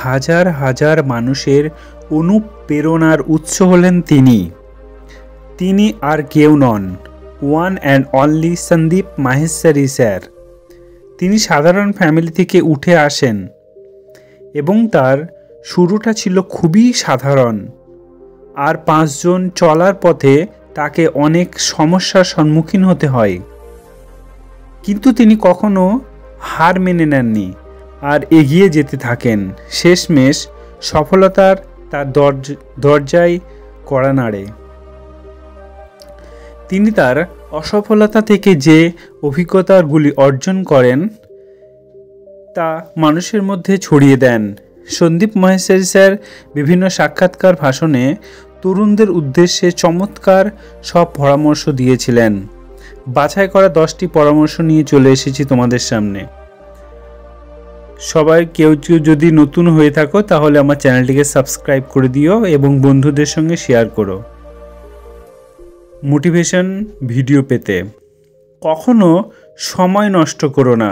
হাজার হাজার মানুষের অনুপ্রেরণার উৎস হলেন তিনি আর কেউ নন, one and only Sandeep Maheshwari sir. তিনি সাধারণ ফ্যামিলি থেকে উঠে আসেন এবং তার শুরুটা ছিল খুবই সাধারণ। আর 5 জন চলার পথে তাকে অনেক সমস্যার সম্মুখীন হতে হয়, কিন্তু তিনি কখনো হার মেনে নেননি আর এগিয়ে যেতে থাকেন। শেষমেশ সফলতার তার দরজায় কড়া নাড়ে। তিনি তার অসফলতা থেকে যে অভিজ্ঞতাগুলি অর্জন করেন তা মানুষের মধ্যে ছড়িয়ে দেন। সন্দীপ মাহেশ্বরী স্যার বিভিন্ন সাক্ষাৎকার ভাষণে তরুণদের উদ্দেশ্যে চমৎকার সব পরামর্শ দিয়েছিলেন। বাছাই করা 10টি পরামর্শ নিয়ে চলে এসেছি তোমাদের সামনে। সবাই কেউ যদি নতুন হয়ে থাকো তাহলে আমার চ্যানেলটিকে সাবস্ক্রাইব করে দিও এবং বন্ধুদের সঙ্গে শেয়ার করো মোটিভেশন ভিডিও পেতে। কখনো সময় নষ্ট করো না।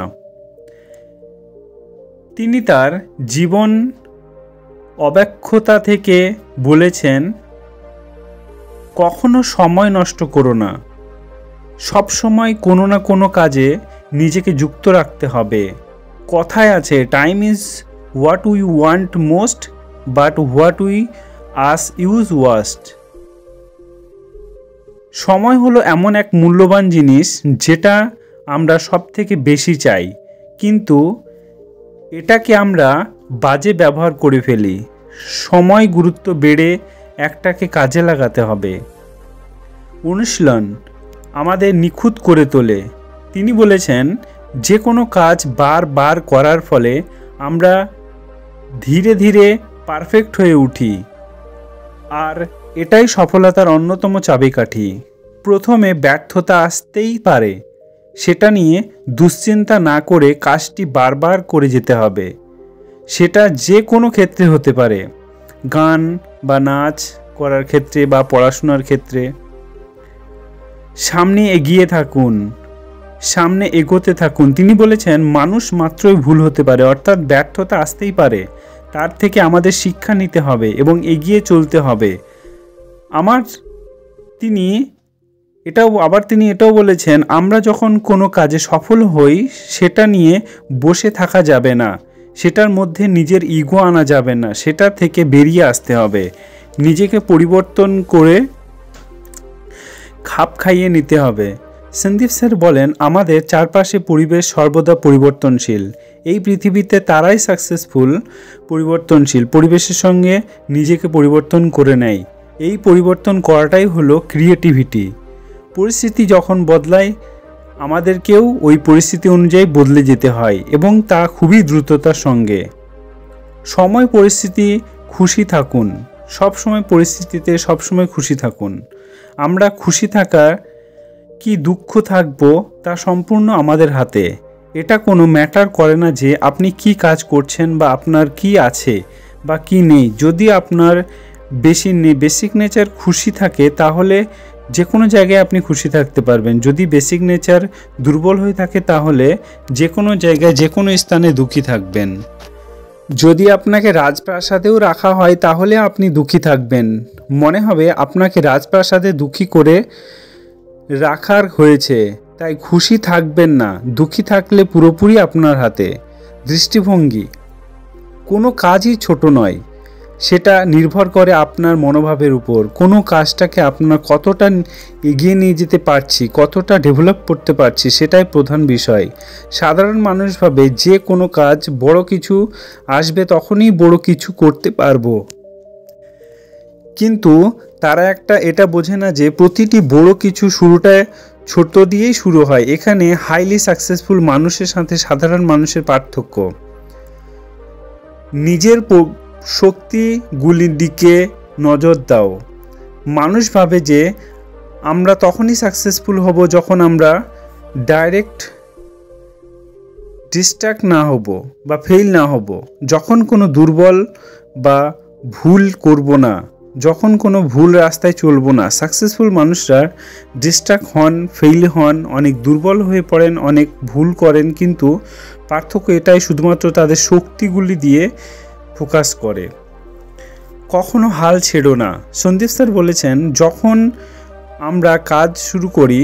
তিনি তার জীবন অব্যক্ষতা থেকে বলেছেন, কখনো সময় নষ্ট করো না। সব সময় কোনো না কোনো কাজে নিজেকে যুক্ত রাখতে হবে। কথায় আছে, time is what we want most but what we as use worst. সময় হলো এমন এক মূল্যবান জিনিস যেটা আমরা সব থেকে বেশি চাই, কিন্তু এটাকে আমরা বাজে ব্যবহার করে ফেলি। সময় গুরুত্ব বেড়ে একটাকে কাজে লাগাতে হবে। অনুশীলন আমাদের নিখুঁত করে তোলে। তিনি বলেছেন, যে কোনো কাজ বারবার করার ফলে আমরা ধীরে ধীরে পারফেক্ট হয়ে উঠি, আর এটাই সফলতার অন্যতম চাবিকাঠি। প্রথমে ব্যর্থতা আসতেই পারে, সেটা নিয়ে দুশ্চিন্তা না করে কাজটি বারবার করে যেতে হবে। সেটা যে কোনো ক্ষেত্রে হতে পারে, গান বা নাচ করার ক্ষেত্রে বা পড়াশোনার ক্ষেত্রে। সামনে এগিয়ে থাকুন, সামনে এগোতে থাকুন। তিনি বলেছেন, মানুষ মাত্রই ভুল হতে পারে, অর্থাৎ ব্যর্থতা আসতেই পারে। তার থেকে আমাদের শিক্ষা নিতে হবে এবং এগিয়ে চলতে হবে। তিনি এটাও বলেছেন, আমরা যখন কোনো কাজে সফল হই সেটা নিয়ে বসে থাকা যাবে না, সেটার মধ্যে নিজের ইগো আনা যাবে না, সেটা থেকে বেরিয়ে আসতে হবে। নিজেকে পরিবর্তন করে খাপ খাইয়ে নিতে হবে। সন্দীপ স্যার বলেন, আমাদের চারপাশে পরিবেশ সর্বদা পরিবর্তনশীল। এই পৃথিবীতে তারাই সাকসেসফুল পরিবর্তনশীল, পরিবেশের সঙ্গে নিজেকে পরিবর্তন করে নেয়। এই পরিবর্তন করাটাই হলো ক্রিয়েটিভিটি। পরিস্থিতি যখন বদলায়, আমাদেরকেও ওই পরিস্থিতি অনুযায়ী বদলে যেতে হয় এবং তা খুবই দ্রুততার সঙ্গে। সময় পরিস্থিতি খুশি থাকুন, সবসময় পরিস্থিতিতে সবসময় খুশি থাকুন। আমরা খুশি থাকা কি দুঃখ থাকবো তা সম্পূর্ণ আমাদের হাতে। এটা কোনো ম্যাটার করে না যে আপনি কি কাজ করছেন বা আপনার কি আছে বা কি নেই। যদি আপনার বেসিক নেচার খুশি থাকে তাহলে যে কোনো জায়গায় আপনি খুশি থাকতে পারবেন। যদি বেসিক নেচার দুর্বল হয়ে থাকে তাহলে যে কোনো জায়গায় যে কোনো স্থানে দুঃখী থাকবেন। যদি আপনাকে রাজপ্রাসাদেও রাখা হয় তাহলে আপনি দুঃখী থাকবেন। মনে হবে আপনাকে রাজপ্রাসাদে দুঃখী করে রাখার হয়েছে, তাই খুশি থাকবেন না। দুঃখী থাকলে পুরোপুরি আপনার হাতে। দৃষ্টিভঙ্গি, কোনো কাজই ছোট নয়, সেটা নির্ভর করে আপনার মনোভাবের উপর। কোনো কাজটাকে আপনার কতটা এগিয়ে নিয়ে যেতে পারছি, কতটা ডেভেলপ করতে পারছি, সেটাই প্রধান বিষয়। সাধারণ মানুষ ভাবে যে কোনো কাজ বড় কিছু আসবে তখনই বড় কিছু করতে পারবো, কিন্তু তারা এটা বোঝে না যে প্রতিটি বড় কিছু শুরুটা ছোট দিয়েই শুরু হয়। এখানে হাইলি সাকসেসফুল মানুষের সাথে সাধারণ মানুষের পার্থক্য। নিজের শক্তিগুলির দিকে নজর দাও। মানুষ ভাবে যে আমরা তখনই সাকসেসফুল হব যখন আমরা ডাইরেক্ট ডিস্ট্র্যাক্ট না হব বা ফেল না হব, যখন কোনো দুর্বল বা ভুল করব না, যখন কোনো ভুল রাস্তায় চলবো না। সাকসেসফুল মানুষরা ডিস্ট্র্যাক্ট হন, ফেল হন, অনেক দুর্বল হয়ে পড়েন, অনেক ভুল করেন, কিন্তু পার্থক্য এটাই শুধুমাত্র তাদের শক্তিগুলি দিয়ে ফোকাস করে। কখনো হাল ছেড়ো না। সন্দীপ স্যার বলেছেন, যখন আমরা কাজ শুরু করি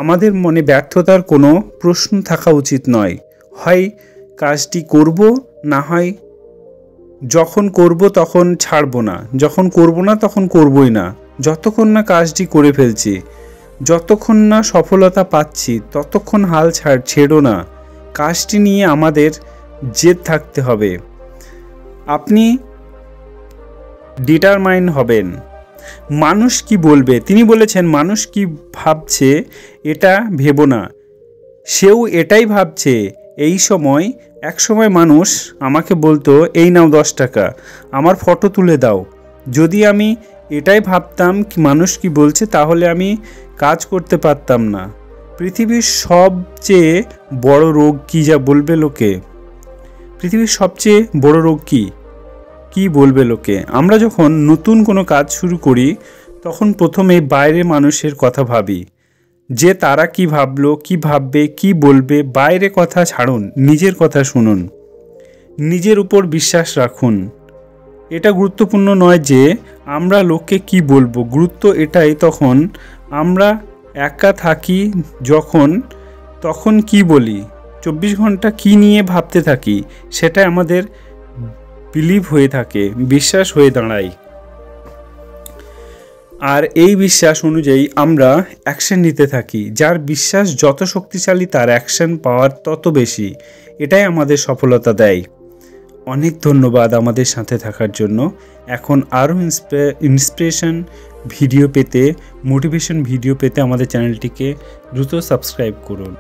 আমাদের মনে ব্যর্থতার কোনো প্রশ্ন থাকা উচিত নয়। হয় কাজটি করব, না হয় যখন করব তখন ছাড়ব না, যখন করব না তখন করবই না। যতক্ষণ না কাজটি করে ফেলছি, যতক্ষণ না সফলতা পাচ্ছি, ততক্ষণ হাল ছেড়ো না। কাজটি নিয়ে আমাদের জেদ থাকতে হবে। আপনি ডিটারমাইন হবেন। মানুষ কি বলবে, তিনি বলেছেন, মানুষ কি ভাবছে এটা ভেবো না, সেও এটাই ভাবছে। এক সময় মানুষ আমাকে বলতো, এই নাও 10 টাকা, আমার ফটো তুলে দাও। যদি আমি এটাই ভাবতাম কি মানুষ কি বলছে, তাহলে আমি কাজ করতে পারতাম না। পৃথিবীর সবচেয়ে বড় রোগ কি, যা বলবে লোকে? পৃথিবীর সবচেয়ে বড় রোগ কি বলবে লোকে? আমরা যখন নতুন কোনো কাজ শুরু করি তখন প্রথমে বাইরের মানুষের কথা ভাবি, যে তারা কি ভাবলো, কি ভাববে, কি বলবে। বাইরে কথা ছাড়ুন, নিজের কথা শুনুন, নিজের উপর বিশ্বাস রাখুন। এটা গুরুত্বপূর্ণ নয় যে আমরা লোককে কি বলবো, গুরুত্ব এটাই তখন আমরা একা থাকি তখন কি বলি, 24 ঘন্টা কি নিয়ে ভাবতে থাকি, সেটা আমাদের বিলিভ হয়ে থাকে, বিশ্বাস হয়ে দাঁড়ায়। আর এই বিশ্বাস অনুযায়ী আমরা অ্যাকশন নিতে থাকি। যার বিশ্বাস যত শক্তিশালী তার অ্যাকশন পাওয়ার তত বেশি। এটাই আমাদের সফলতা দেয়। অনেক ধন্যবাদ আমাদের সাথে থাকার জন্য। এখন আরও ইন্সপিরেশন ভিডিও পেতে, মোটিভেশন ভিডিও পেতে আমাদের চ্যানেলটিকে দ্রুত সাবস্ক্রাইব করুন।